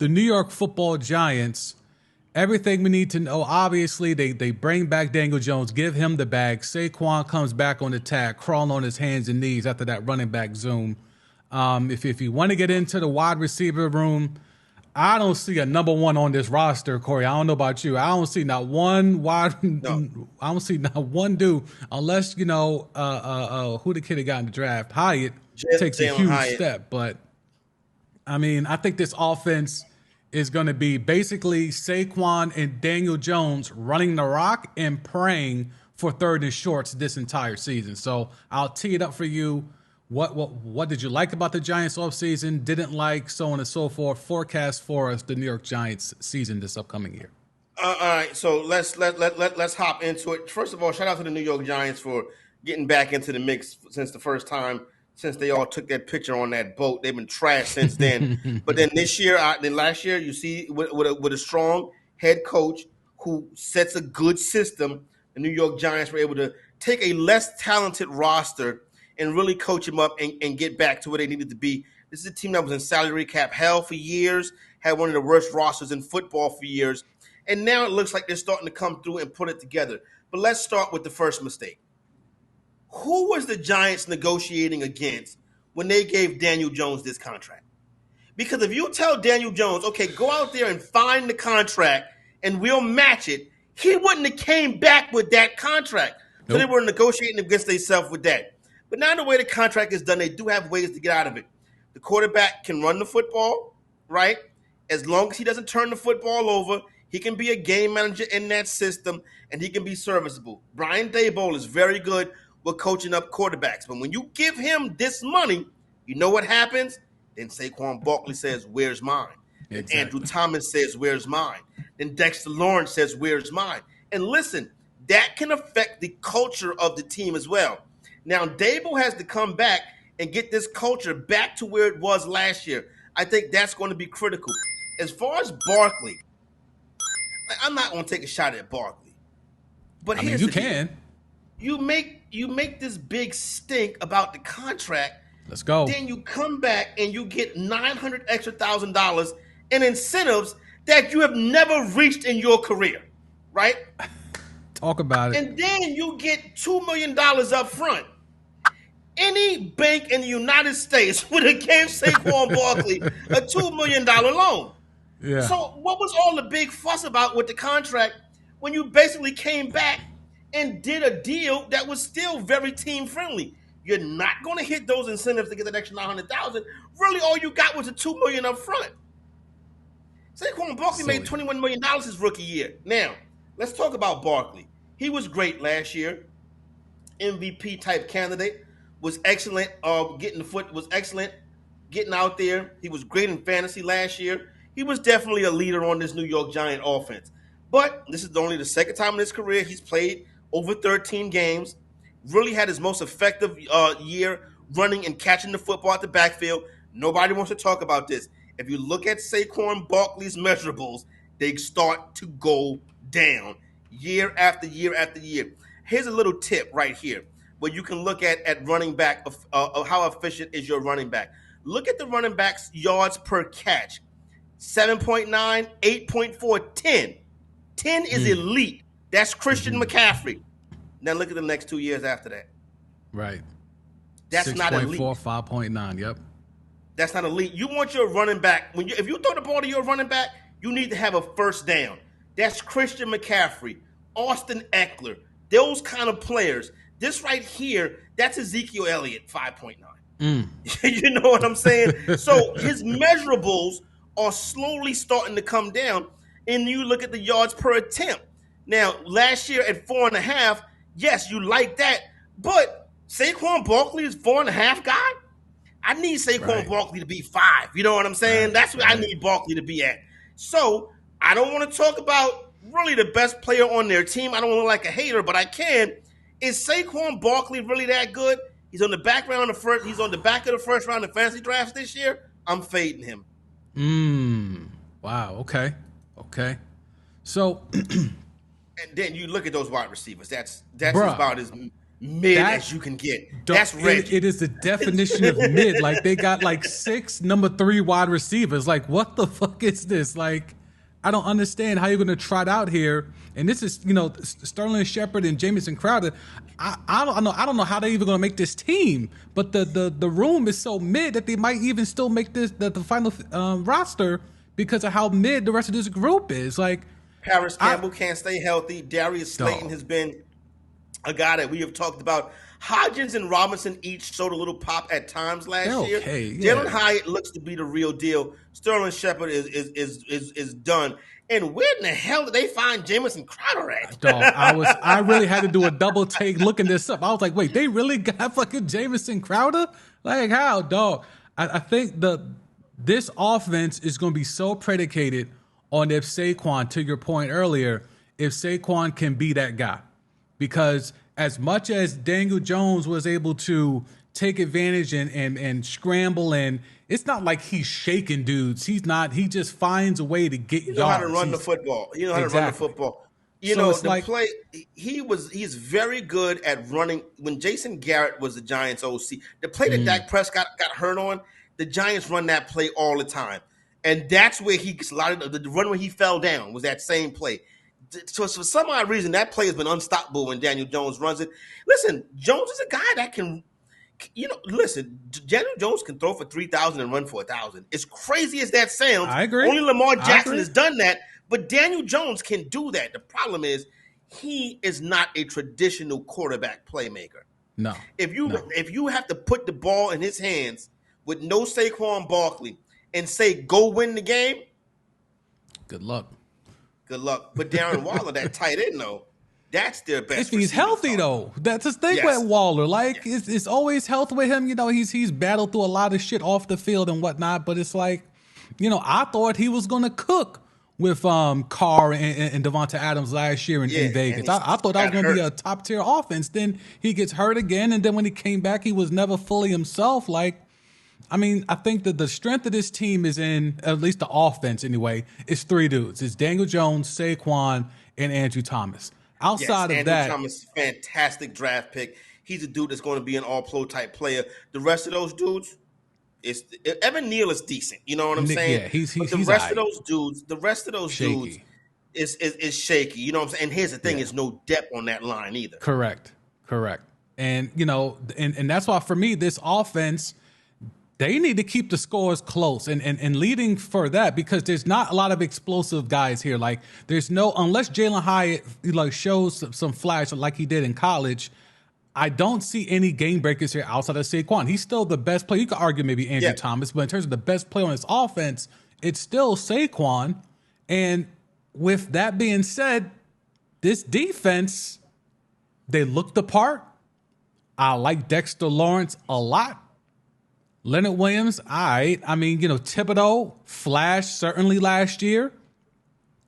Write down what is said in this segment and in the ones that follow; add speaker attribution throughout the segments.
Speaker 1: the New York Football Giants, everything we need to know. Obviously, they bring back Daniel Jones, give him the bag. Saquon comes back on the tag, crawling on his hands and knees after that running back zoom. If you want to get into the wide receiver room, I don't see a number one on this roster, Corey. I don't know about you. I don't see not one wide. No. I don't see not one dude, unless who the kid that got in the draft, Hyatt, takes a huge step. But I mean, I think this offense is going to be basically Saquon and Daniel Jones running the rock and praying for third and shorts this entire season. So I'll tee it up for you. What did you like about the Giants offseason? Didn't like, so on and so forth. Forecast for us the New York Giants season this upcoming year.
Speaker 2: All right, so let's hop into it. First of all, shout out to the New York Giants for getting back into the mix since the first time since they all took that picture on that boat. They've been trashed since then. But then last year, you see with a strong head coach who sets a good system, the New York Giants were able to take a less talented roster and really coach them up and get back to where they needed to be. This is a team that was in salary cap hell for years, had one of the worst rosters in football for years, and now it looks like they're starting to come through and put it together. But let's start with the first mistake. Who was the Giants negotiating against when they gave Daniel Jones this contract? Because if you tell Daniel Jones, okay, go out there and find the contract and we'll match it, he wouldn't have came back with that contract. So They were negotiating against themselves with that. But now the way the contract is done, they do have ways to get out of it. The quarterback can run the football, right? As long as he doesn't turn the football over, he can be a game manager in that system, and he can be serviceable. Brian Daboll is very good with coaching up quarterbacks. But when you give him this money, you know what happens? Then Saquon Barkley says, where's mine? Exactly. Then Andrew Thomas says, where's mine? Then Dexter Lawrence says, where's mine? And listen, that can affect the culture of the team as well. Now, Daboll has to come back and get this culture back to where it was last year. I think that's going to be critical. As far as Barkley, I'm not going to take a shot at Barkley. But here's the deal. You make this big stink about the contract.
Speaker 1: Let's go.
Speaker 2: Then you come back and you get $900,000 extra in incentives that you have never reached in your career, right?
Speaker 1: Talk about it.
Speaker 2: And then you get $2 million up front. Any bank in the United States would have gave Saquon Barkley a $2 million loan.
Speaker 1: Yeah.
Speaker 2: So what was all the big fuss about with the contract when you basically came back and did a deal that was still very team friendly? You're not going to hit those incentives to get that extra $900,000. Really, all you got was a $2 million up front. Saquon Barkley made $21 million his rookie year. Now, let's talk about Barkley. He was great last year. MVP type candidate. Was excellent. Was excellent getting out there. He was great in fantasy last year. He was definitely a leader on this New York Giant offense. But this is only the second time in his career he's played over 13 games. Really had his most effective year running and catching the football at the backfield. Nobody wants to talk about this. If you look at Saquon Barkley's measurables, they start to go down year after year after year. Here's a little tip right here where you can look at running back of how efficient is your running back. Look at the running back's yards per catch. 7.9, 8.4, 10. 10 is elite. That's Christian McCaffrey. Now look at the next 2 years after that.
Speaker 1: Right.
Speaker 2: That's
Speaker 1: 6.
Speaker 2: not elite.
Speaker 1: 4, 5.9, yep.
Speaker 2: That's not elite. You want your running back, if you throw the ball to your running back, you need to have a first down. That's Christian McCaffrey, Austin Eckler, those kind of players. This right here, that's Ezekiel Elliott, 5.9. You know what I'm saying? So his measurables are slowly starting to come down, and you look at the yards per attempt. Now, last year at 4.5, yes, you like that, but Saquon Barkley is 4.5 guy. I need Saquon Barkley to be 5. You know what I'm saying? That's what I need Barkley to be at. So I don't want to talk about really the best player on their team. I don't want to look like a hater, but I can. Is Saquon Barkley really that good? He's on the back round of first. He's on the back of the first round of fantasy drafts this year. I'm fading him.
Speaker 1: Wow. Okay. So,
Speaker 2: and then you look at those wide receivers. That's about as mid
Speaker 1: That
Speaker 2: as you can get. That's
Speaker 1: it
Speaker 2: Reggie.
Speaker 1: is the definition of mid. Like they got like 6 number 3 wide receivers. Like what the fuck is this? Like I don't understand how you're going to trot out here. And this is Sterling Shepard and Jamison Crowder. I don't know how they're even going to make this team. But the room is so mid that they might even still make this the final roster because of how mid the rest of this group is. Like
Speaker 2: Paris Campbell can't stay healthy. Darius Slayton has been a guy that we have talked about. Hodgins and Robinson each showed a little pop at times last year.
Speaker 1: Yeah.
Speaker 2: Jalen Hyatt looks to be the real deal. Sterling Shepard is done. And where in the hell did they find Jamison Crowder at?
Speaker 1: Dog, I really had to do a double take looking this up. I was like, wait, they really got fucking Jamison Crowder? Like how, dog? I think this offense is going to be so predicated on if Saquon, to your point earlier, if Saquon can be that guy. Because as much as Daniel Jones was able to take advantage and scramble, and it's not like he's shaking dudes. He's not. He just finds a way to get yards.
Speaker 2: You know how to run the football. You know how to run the football. You know, the play, he's very good at running. When Jason Garrett was the Giants OC, the play that Dak Prescott got hurt on, the Giants run that play all the time. And that's where he gets a lot of the run where he fell down was that same play. So for some odd reason, that play has been unstoppable when Daniel Jones runs it. Listen, Jones is a guy that can, Daniel Jones can throw for 3,000 and run for 1,000. As crazy as that sounds,
Speaker 1: I agree.
Speaker 2: Only Lamar Jackson has done that, but Daniel Jones can do that. The problem is he is not a traditional quarterback playmaker.
Speaker 1: No.
Speaker 2: If you have to put the ball in his hands with no Saquon Barkley and say, go win the game,
Speaker 1: good luck.
Speaker 2: Good luck. But Darren Waller, that tight end, though, that's their best.
Speaker 1: If he's healthy, though, that's the thing with Waller. Like, it's always health with him. He's battled through a lot of shit off the field and whatnot. But it's like, I thought he was going to cook with Carr and Devonta Adams last year in Vegas. I thought that was going to be a top tier offense. Then he gets hurt again, and then when he came back, he was never fully himself. Like, I mean, I think that the strength of this team is in, at least the offense anyway, is 3 dudes. It's Daniel Jones, Saquon, and Andrew Thomas. Outside of that,
Speaker 2: Andrew Thomas, fantastic draft pick. He's a dude that's going to be an all-pro type player. The rest of those dudes, Evan Neal is decent. You know what I'm saying?
Speaker 1: Yeah, he's
Speaker 2: the rest of those dudes is shaky. You know what I'm saying? And here's the thing: is no depth on that line either.
Speaker 1: Correct. And and that's why for me, this offense, they need to keep the scores close and leading for that, because there's not a lot of explosive guys here. Like there's unless Jalen Hyatt shows some flash like he did in college, I don't see any game breakers here outside of Saquon. He's still the best player. You could argue maybe Andrew Thomas, but in terms of the best player on his offense, it's still Saquon. And with that being said, this defense, they look the part. I like Dexter Lawrence a lot. Leonard Williams, all right. I mean, Thibodeau flashed certainly last year.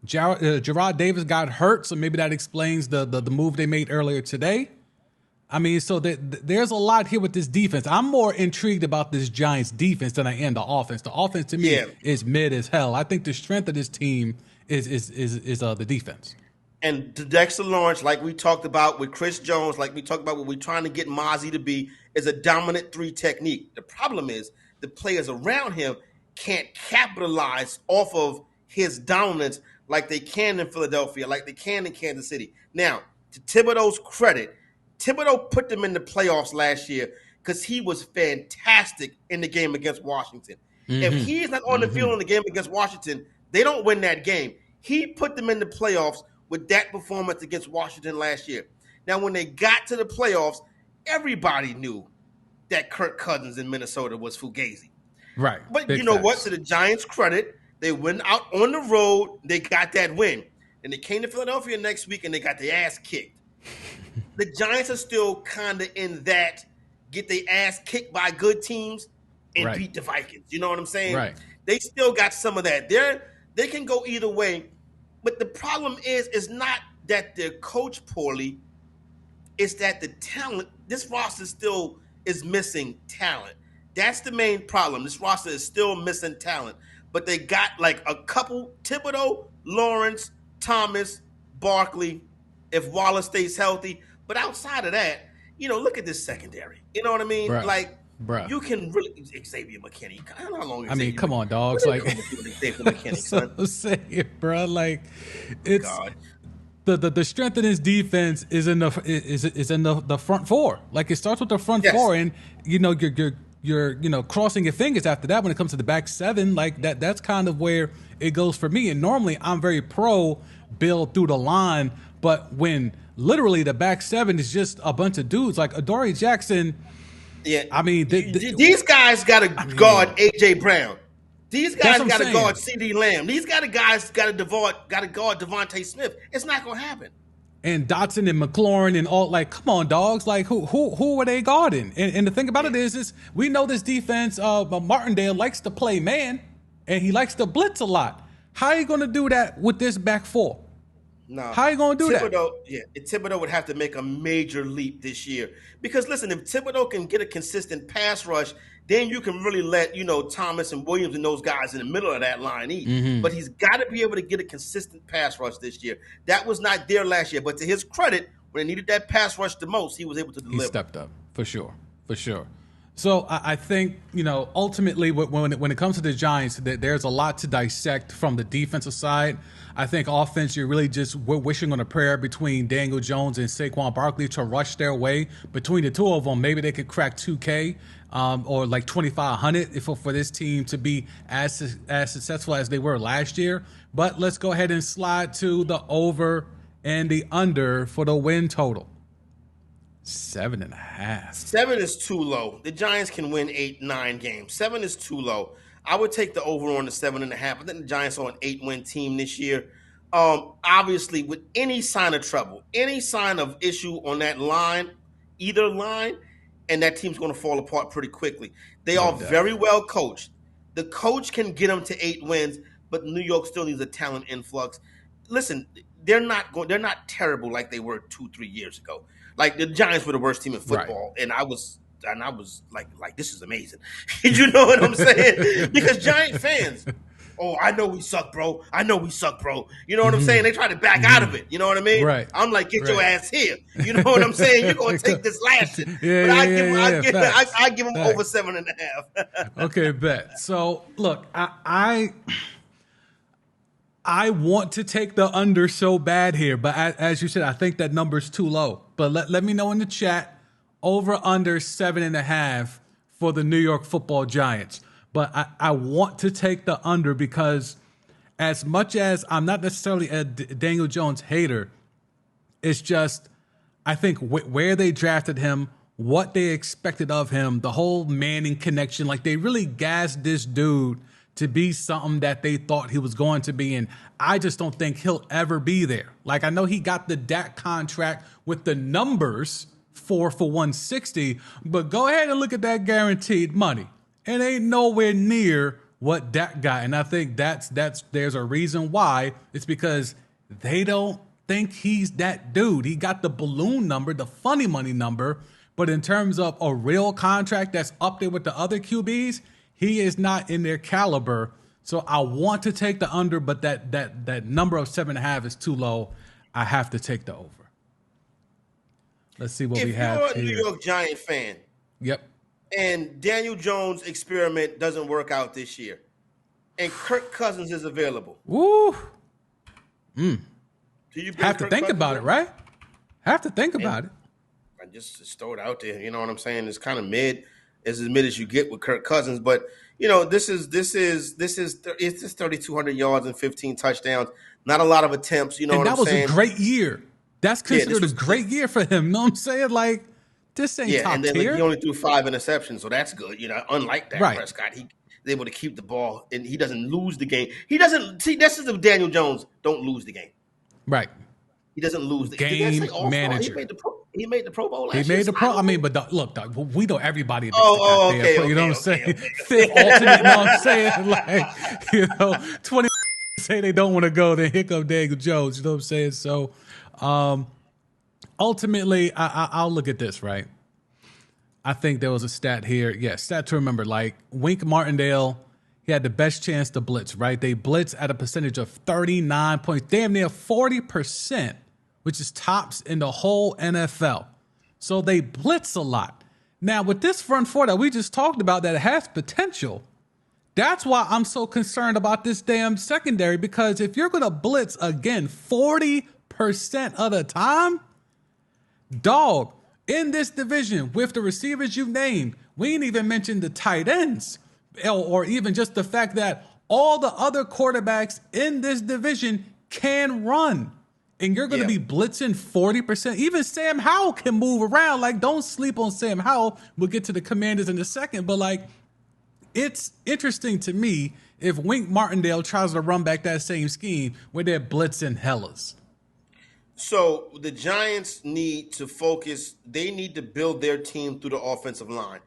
Speaker 1: Gerard Davis got hurt, so maybe that explains the move they made earlier today. I mean, so there's a lot here with this defense. I'm more intrigued about this Giants defense than I am the offense. The offense to me is mid as hell. I think the strength of this team is the defense.
Speaker 2: And Dexter Lawrence, like we talked about with Chris Jones, like we talked about what we're trying to get Mozzie to be, is a dominant 3 technique. The problem is the players around him can't capitalize off of his dominance like they can in Philadelphia, like they can in Kansas City. Now, to Thibodeau's credit, Thibodeau put them in the playoffs last year because he was fantastic in the game against Washington. Mm-hmm. If he is not on the field in the game against Washington, they don't win that game. He put them in the playoffs with that performance against Washington last year. Now, when they got to the playoffs, everybody knew that Kirk Cousins in Minnesota was fugazi.
Speaker 1: Right.
Speaker 2: But you know what? To the Giants' credit, they went out on the road. They got that win. And they came to Philadelphia next week, and they got their ass kicked. The Giants are still kind of in that get their ass kicked by good teams and beat the Vikings. You know what I'm saying?
Speaker 1: Right.
Speaker 2: They still got some of that. They can go either way. But the problem is not that they're coached poorly. It's that the talent, this roster still is missing talent. That's the main problem. This roster is still missing talent. But they got like a couple, Thibodeau, Lawrence, Thomas, Barkley, if Waller stays healthy. But outside of that, look at this secondary. You know what I mean?
Speaker 1: Bruh.
Speaker 2: Like,
Speaker 1: Bruh.
Speaker 2: you can really Xavier McKinney. How long?
Speaker 1: I mean, come on, dogs.
Speaker 2: What are
Speaker 1: Like,
Speaker 2: you gonna do with Xavier McKinney,
Speaker 1: so
Speaker 2: son?
Speaker 1: say it, bro. Like, it's
Speaker 2: God.
Speaker 1: the strength of this defense is in the front four. Like, it starts with the front
Speaker 2: Yes.
Speaker 1: four, and you're crossing your fingers after that when it comes to the back seven. Like that's kind of where it goes for me. And normally I'm very pro build through the line, but when literally the back seven is just a bunch of dudes like Adoree Jackson.
Speaker 2: Yeah,
Speaker 1: I mean,
Speaker 2: these guys got to guard AJ Brown. These guys got to guard CeeDee Lamb. These guys got to guard Devontae Smith. It's not going to happen.
Speaker 1: And Dotson and McLaurin and all, like, come on, dogs. Like, who are they guarding? And the thing about it is we know this defense, Martindale likes to play man, and he likes to blitz a lot. How are you going to do that with this back four?
Speaker 2: No.
Speaker 1: How are you going to do that?
Speaker 2: Thibodeau would have to make a major leap this year. Because, listen, if Thibodeau can get a consistent pass rush, then you can really let, Thomas and Williams and those guys in the middle of that line eat. Mm-hmm. But he's got to be able to get a consistent pass rush this year. That was not there last year. But to his credit, when they needed that pass rush the most, he was able to deliver.
Speaker 1: He stepped up, for sure. So I think, ultimately when it comes to the Giants, there's a lot to dissect from the defensive side. I think offense, you're really just wishing on a prayer between Daniel Jones and Saquon Barkley to rush their way. Between the two of them, maybe they could crack 2K or like 2,500 for this team to be as successful as they were last year. But let's go ahead and slide to the over and the under for the win total. 7.5.
Speaker 2: 7 is too low. The Giants can win 8-9 games. 7 is too low. I would take the over on the 7.5. I think the Giants are an 8-win team this year. Obviously, with any sign of trouble, any sign of issue on that line, either line, and that team's going to fall apart pretty quickly. They are very well coached. The coach can get them to 8 wins, but New York still needs a talent influx. Listen, they're not terrible like they were 2-3 years ago. Like, the Giants were the worst team in football, right. and I was like, this is amazing. You know what I'm saying? Because Giant fans, I know we suck, bro. You know what I'm saying? They try to back out of it. You know what I mean?
Speaker 1: Right.
Speaker 2: I'm like, get your ass here. You know what I'm saying? You're gonna take this lashing. But I give them over 7.5.
Speaker 1: Okay, bet. So look, I want to take the under so bad here, but as you said, I think that number's too low. But let me know in the chat. Over under 7.5 for the New York Football Giants. But I want to take the under because as much as I'm not necessarily a Daniel Jones hater, it's just I think where they drafted him, what they expected of him, the whole Manning connection, like they really gassed this dude to be something that they thought he was going to be. And I just don't think he'll ever be there. Like, I know he got the Dak contract with the numbers for 160, but go ahead and look at that guaranteed money. It ain't nowhere near what Dak got. And I think there's a reason why. It's because they don't think he's that dude. He got the balloon number, the funny money number, but in terms of a real contract that's up there with the other QBs, he is not in their caliber. So I want to take the under, but that number of 7.5 is too low. I have to take the over. Let's see what we have here.
Speaker 2: If you're a New York Giant fan,
Speaker 1: yep,
Speaker 2: and Daniel Jones' experiment doesn't work out this year, and Kirk Cousins is available,
Speaker 1: woo,
Speaker 2: do you
Speaker 1: have to think about it, right? Have to think about it.
Speaker 2: I just throw it out there. You know what I'm saying? It's kind of mid. It's as mid as you get with Kirk Cousins, but this is 3,200 yards and 15 touchdowns. Not a lot of attempts. You know what I'm saying?
Speaker 1: That was a great year. That's considered a great year for him. You know what I'm saying? Like, this ain't top
Speaker 2: and then
Speaker 1: tier.
Speaker 2: He only threw 5 interceptions, so that's good. Unlike Dak Prescott, he's able to keep the ball, and he doesn't lose the game. He doesn't see. This is the Daniel Jones. Don't lose the game.
Speaker 1: Right.
Speaker 2: He doesn't lose the
Speaker 1: game manager.
Speaker 2: He made the Pro Bowl last year.
Speaker 1: He made the Pro. I mean, but look, dog, we know everybody.
Speaker 2: Okay.
Speaker 1: You know what I'm saying? Fifth alternate. You know what I'm saying? Like, 20 say they don't want to go, then here comes Daniel Jones. You know what I'm saying? So, ultimately, I'll look at this, right? I think there was a stat here. Yeah, stat to remember. Like, Wink Martindale, he had the best chance to blitz, right? They blitz at a percentage of 39 points, damn near 40%, which is tops in the whole NFL. So they blitz a lot. Now, with this front four that we just talked about that has potential, that's why I'm so concerned about this damn secondary, because if you're going to blitz again 40% of the time, dog, in this division with the receivers you named, we ain't even mentioned the tight ends or even just the fact that all the other quarterbacks in this division can run. And you're going to be blitzing 40%. Even Sam Howell can move around. Like, don't sleep on Sam Howell. We'll get to the Commanders in a second. But, like, it's interesting to me if Wink Martindale tries to run back that same scheme where they're blitzing hellas.
Speaker 2: So the Giants need to focus. They need to build their team through the offensive line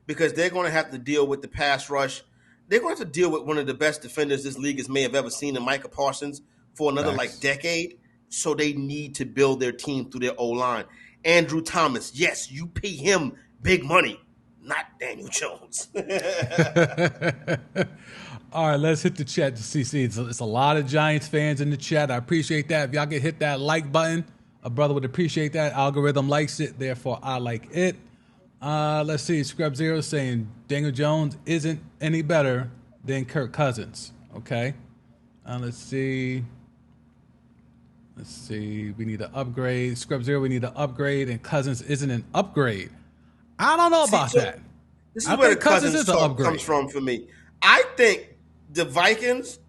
Speaker 2: because they're going to have to deal with the pass rush. They're going to have to deal with one of the best defenders this league may have ever seen in Micah Parsons for another decade. So they need to build their team through their O-line. Andrew Thomas, yes, you pay him big money, not Daniel Jones.
Speaker 1: All right, let's hit the chat to see. It's a lot of Giants fans in the chat. I appreciate that. If y'all could hit that like button, a brother would appreciate that. Algorithm likes it, therefore I like it. Let's see. Scrub Zero saying Daniel Jones isn't any better than Kirk Cousins. Okay. Let's see. We need an upgrade. Scrub Zero, we need an upgrade, and Cousins isn't an upgrade. I don't know about that.
Speaker 2: This is where the Cousins talk comes from for me. I think the Vikings.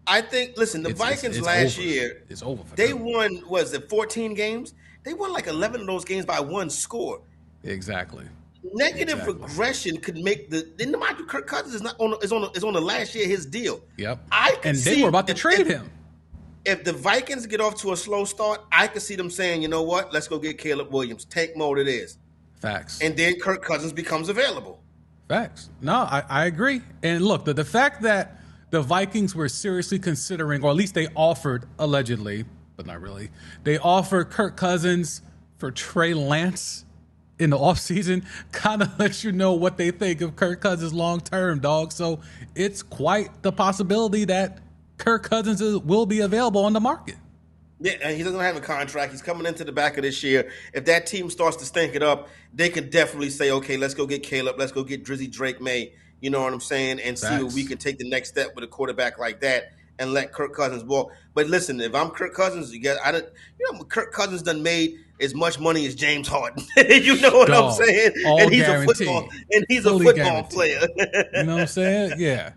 Speaker 2: The Vikings last year.
Speaker 1: It's over for
Speaker 2: them. They
Speaker 1: won.
Speaker 2: Was it 14 games? They won like 11 of those games by one score.
Speaker 1: Exactly.
Speaker 2: Negative regression could make the. Then mind you, Kirk Cousins is on the last year of his deal.
Speaker 1: Yep. They were about to trade him.
Speaker 2: If the Vikings get off to a slow start, I could see them saying, you know what, let's go get Caleb Williams. Tank mode it is.
Speaker 1: Facts.
Speaker 2: And then Kirk Cousins becomes available.
Speaker 1: Facts. No, I agree. And look, the fact that the Vikings were seriously considering, or at least they offered, allegedly, but not really, they offered Kirk Cousins for Trey Lance in the offseason kind of lets you know what they think of Kirk Cousins long term, dog. So it's quite the possibility that Kirk Cousins will be available on the market.
Speaker 2: Yeah, and he doesn't have a contract. He's coming into the back of this year. If that team starts to stink it up, they could definitely say, okay, let's go get Caleb. Let's go get Drizzy Drake May. You know what I'm saying? And see if we can take the next step with a quarterback like that and let Kirk Cousins walk. But listen, if I'm Kirk Cousins, Kirk Cousins done made as much money as James Harden. You know what I'm saying? And he's a football player.
Speaker 1: You know what I'm saying? Yeah.